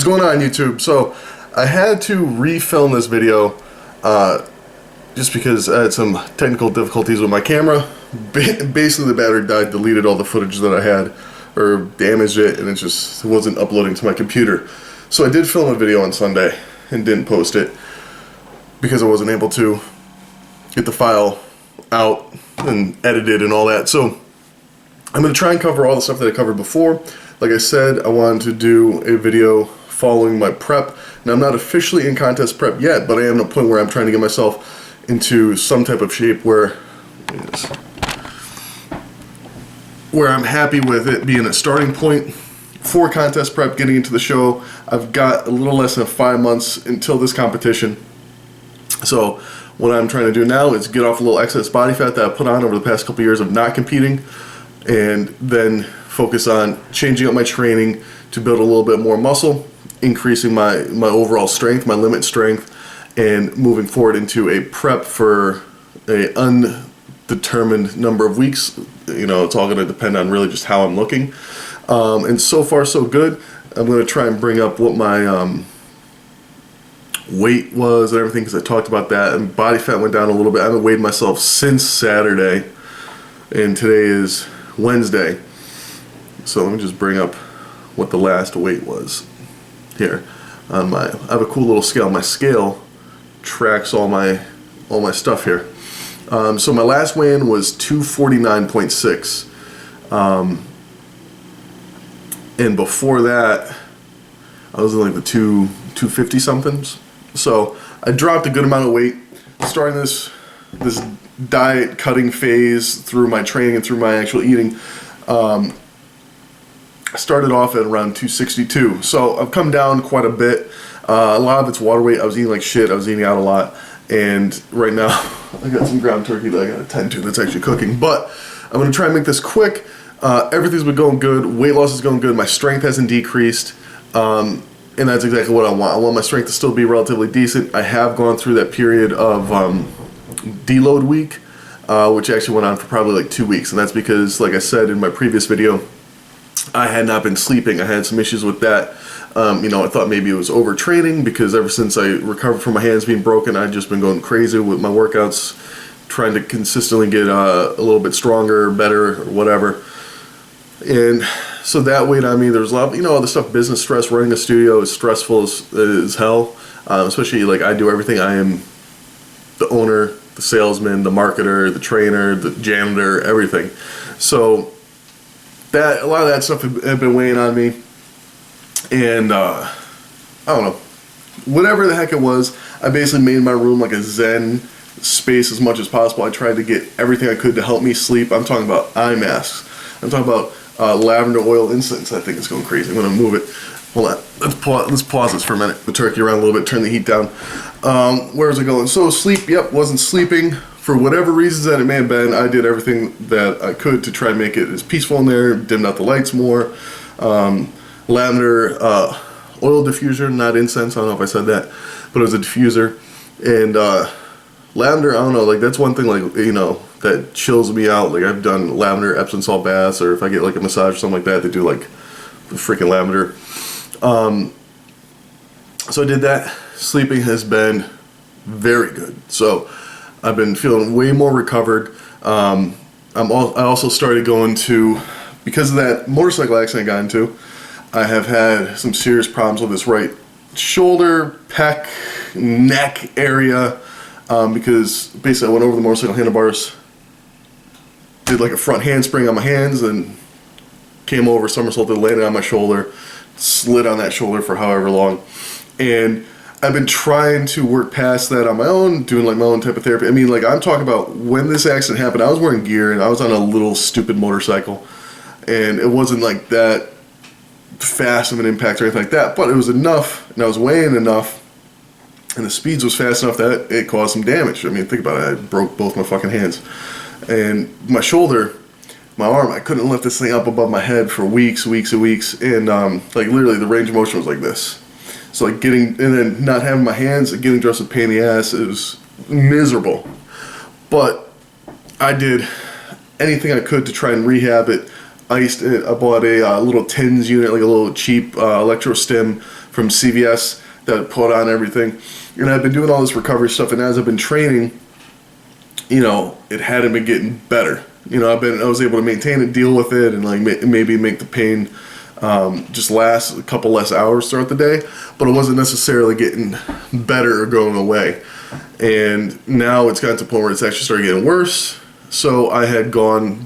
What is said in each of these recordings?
What's going on, YouTube? So I had to refilm this video just because I had some technical difficulties with my camera. Basically the battery died, deleted all the footage that I had, or damaged it, and it wasn't uploading to my computer. So I did film a video on Sunday and didn't post it because I wasn't able to get the file out and edit it and all that. So I'm going to try and cover all the stuff that I covered before. Like I said, I wanted to do a video following my prep. Now, I'm not officially in contest prep yet, but I am at a point where I'm trying to get myself into some type of shape where I'm happy with it being a starting point for contest prep, getting into the show. I've got a little less than 5 months until this competition. So what I'm trying to do now is get off a little excess body fat that I put on over the past couple years of not competing, and then focus on changing up my training to build a little bit more muscle, increasing my overall strength, my limit strength, and moving forward into a prep for a undetermined number of weeks. You know, it's all going to depend on really just how I'm looking. And so far so good. I'm going to try and bring up what my weight was and everything, because I talked about that, and body fat went down a little bit. I haven't weighed myself since Saturday, and today is Wednesday. So let me just bring up what the last weight was here on I have a cool little scale. My scale tracks all my stuff here. So my last weigh-in was 249.6, and before that I was in like the 250 somethings. So I dropped a good amount of weight starting this diet cutting phase through my training and through my actual eating. I started off at around 262, so I've come down quite a bit. A lot of it's water weight. I was eating like shit. I was eating out a lot, and right now I got some ground turkey that I got to tend to that's actually cooking. But I'm going to try and make this quick. Everything's been going good. Weight loss is going good. My strength hasn't decreased, and that's exactly what I want. I want my strength to still be relatively decent. I have gone through that period of deload week, which actually went on for probably like 2 weeks, and that's because, like I said in my previous video, I had not been sleeping. I had some issues with that. You know, I thought maybe it was overtraining, because ever since I recovered from my hands being broken, I've just been going crazy with my workouts, trying to consistently get a little bit stronger, better, or whatever. And so that weighed on me. There was a lot of, all the stuff, business stress. Running a studio is stressful as hell, especially like I do everything. I am the owner, the salesman, the marketer, the trainer, the janitor, everything. So that a lot of that stuff had been weighing on me, and I don't know, whatever the heck it was, I basically made my room like a zen space as much as possible. I tried to get everything I could to help me sleep. I'm talking about eye masks. I'm talking about lavender oil incense. I think it's going crazy. I'm going to move it. Hold on. Let's pause this for a minute. The turkey around a little bit. Turn the heat down. Where's it going? So sleep. Yep, wasn't sleeping. For whatever reasons that it may have been, I did everything that I could to try and make it as peaceful in there, dimmed out the lights more. Lavender oil diffuser, not incense, I don't know if I said that, but it was a diffuser. And lavender, I don't know, like that's one thing, like, that chills me out. Like I've done lavender Epsom salt baths, or if I get like a massage or something like that, they do like the freaking lavender. So I did that. Sleeping has been very good. So I've been feeling way more recovered. I also started going to, because of that motorcycle accident I got into, I have had some serious problems with this right shoulder, pec, neck area, because basically I went over the motorcycle handlebars, did like a front handspring on my hands, and came over, somersaulted, landed on my shoulder, slid on that shoulder for however long. And I've been trying to work past that on my own, doing like my own type of therapy. I mean, like I'm talking about when this accident happened, I was wearing gear and I was on a little stupid motorcycle, and it wasn't like that fast of an impact or anything like that, but it was enough, and I was weighing enough, and the speeds was fast enough that it caused some damage. I mean, think about it. I broke both my fucking hands, and my shoulder, my arm, I couldn't lift this thing up above my head for weeks and weeks, and like literally the range of motion was like this. So like and then not having my hands, getting dressed with pain in the ass, it was miserable. But I did anything I could to try and rehab it. iced it. I bought a little TINS unit, like a little cheap electro stim from CVS that put on everything. And I've been doing all this recovery stuff, and as I've been training, you know, it hadn't been getting better. You know, I was able to maintain it, deal with it, and like maybe make the pain just last a couple less hours throughout the day, but it wasn't necessarily getting better or going away. And now it's gotten to the point where it's actually started getting worse. So I had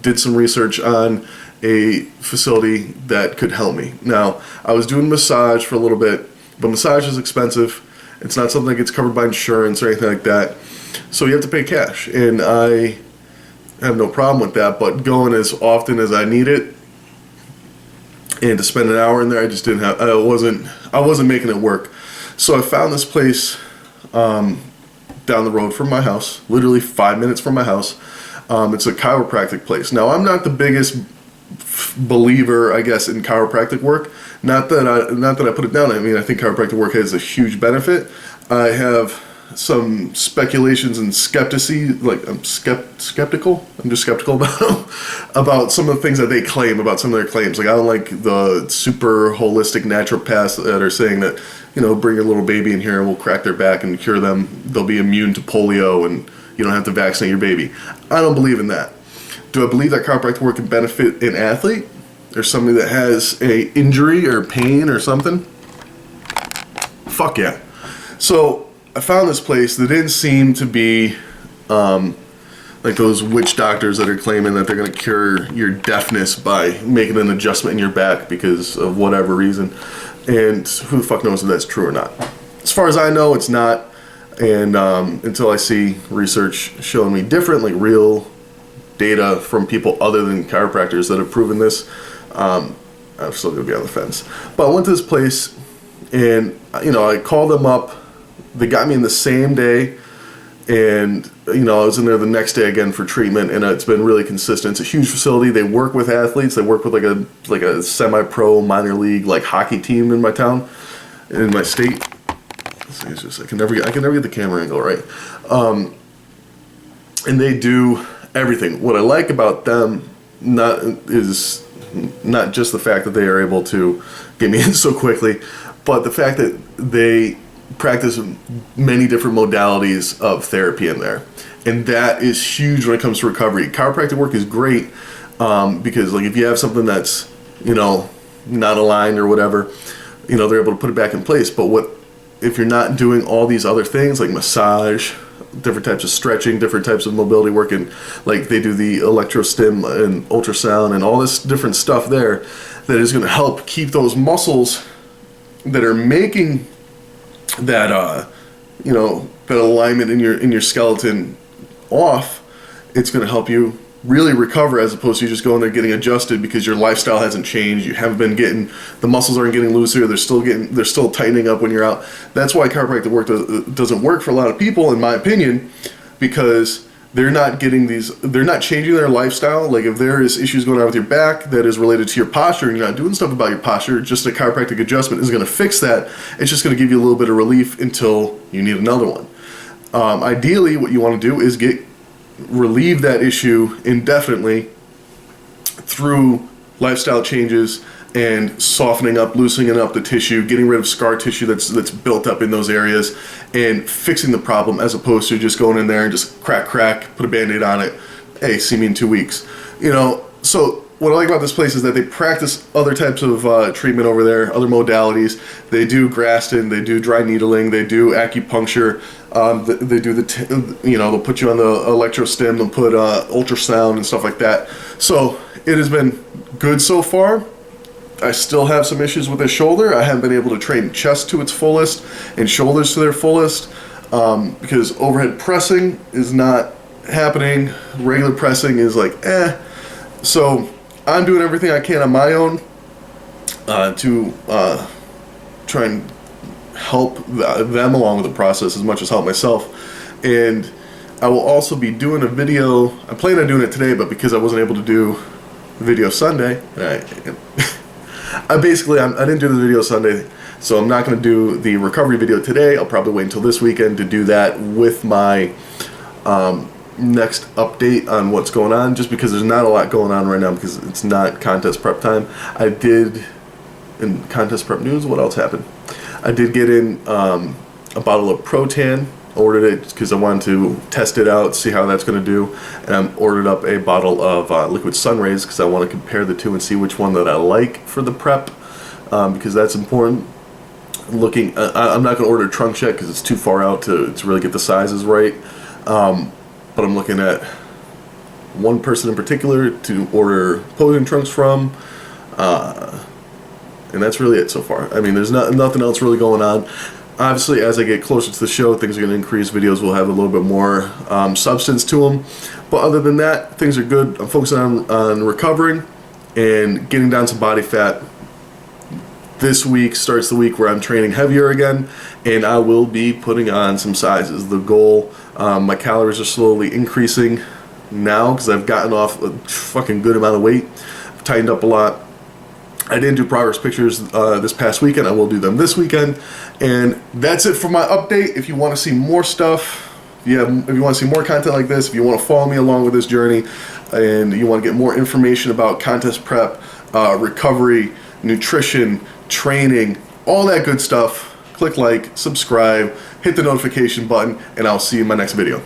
did some research on a facility that could help me. Now, I was doing massage for a little bit, but massage is expensive. It's not something that gets covered by insurance or anything like that. So you have to pay cash. And I have no problem with that, but going as often as I need it and to spend an hour in there, I just didn't have, I wasn't making it work. So I found this place down the road from my house, literally 5 minutes from my house. It's a chiropractic place. Now, I'm not the biggest believer, I guess, in chiropractic work. Not that I put it down. I mean, I think chiropractic work has a huge benefit. I have some speculations and skepticism, like I'm skeptical. I'm just skeptical about some of the things that they claim, about some of their claims. Like, I don't like the super holistic naturopaths that are saying that, you know, bring your little baby in here and we'll crack their back and cure them. They'll be immune to polio and you don't have to vaccinate your baby. I don't believe in that. Do I believe that chiropractic work can benefit an athlete or somebody that has a injury or pain or something? Fuck yeah. So I found this place that didn't seem to be like those witch doctors that are claiming that they're going to cure your deafness by making an adjustment in your back because of whatever reason. And who the fuck knows if that's true or not. As far as I know, it's not. And until I see research showing me different, like real data from people other than chiropractors that have proven this, I'm still going to be on the fence. But I went to this place and, you know, I called them up. They got me in the same day, and, you know, I was in there the next day again for treatment, and it's been really consistent. It's a huge facility. They work with athletes. They work with like a semi-pro minor league like hockey team in my town, in my state. It's just I can never get the camera angle right. And they do everything. What I like about them is not just the fact that they are able to get me in so quickly, but the fact that they practice many different modalities of therapy in there, and that is huge when it comes to recovery. Chiropractic work is great because, like, if you have something that's, you know, not aligned or whatever, you know, they're able to put it back in place. But if you're not doing all these other things like massage, different types of stretching, different types of mobility work, and like they do the electrostim and ultrasound and all this different stuff there that is going to help keep those muscles that are making that you know, that alignment in your skeleton off. It's going to help you really recover, as opposed to you just going there getting adjusted because your lifestyle hasn't changed. You haven't been getting, the muscles aren't getting looser. They're still tightening up when you're out. That's why chiropractic work doesn't work for a lot of people, in my opinion, because they're not changing their lifestyle. Like, if there is issues going on with your back that is related to your posture and you're not doing stuff about your posture, just a chiropractic adjustment is going to fix that. It's just going to give you a little bit of relief until you need another one. Ideally, what you want to do is relieve that issue indefinitely through lifestyle changes and softening up, loosening up the tissue, getting rid of scar tissue that's built up in those areas, and fixing the problem, as opposed to just going in there and just crack, put a Band-Aid on it. Hey, see me in 2 weeks. You know, so what I like about this place is that they practice other types of treatment over there, other modalities. They do Graston, they do dry needling, they do acupuncture. They do they'll put you on the electrostim, they'll put ultrasound and stuff like that. So it has been good so far. I still have some issues with the shoulder. I haven't been able to train chest to its fullest and shoulders to their fullest because overhead pressing is not happening. Regular pressing is like So I'm doing everything I can on my own to try and help them along with the process as much as help myself. And I will also be doing a video. I plan on doing it today, but because I wasn't able to do the video Sunday, I didn't do the video Sunday, so I'm not going to do the recovery video today. I'll probably wait until this weekend to do that with my next update on what's going on, just because there's not a lot going on right now because it's not contest prep time. I did, in contest prep news, what else happened? I did get in a bottle of Protan. Ordered it because I wanted to test it out, see how that's going to do. And I ordered up a bottle of liquid sun rays because I want to compare the two and see which one that I like for the prep, because that's important. Looking, I'm not going to order trunks yet because it's too far out to really get the sizes right. But I'm looking at one person in particular to order posing trunks from. And that's really it so far. I mean, there's nothing else really going on. Obviously, as I get closer to the show, things are going to increase. Videos will have a little bit more substance to them. But other than that, things are good. I'm focusing on recovering and getting down some body fat. This week starts the week where I'm training heavier again, and I will be putting on some sizes. The goal, my calories are slowly increasing now because I've gotten off a fucking good amount of weight. I've tightened up a lot. I didn't do progress pictures this past weekend. I will do them this weekend. And that's it for my update. If you want to see more stuff, if you want to see more content like this, if you want to follow me along with this journey, and you want to get more information about contest prep, recovery, nutrition, training, all that good stuff, click like, subscribe, hit the notification button, and I'll see you in my next video.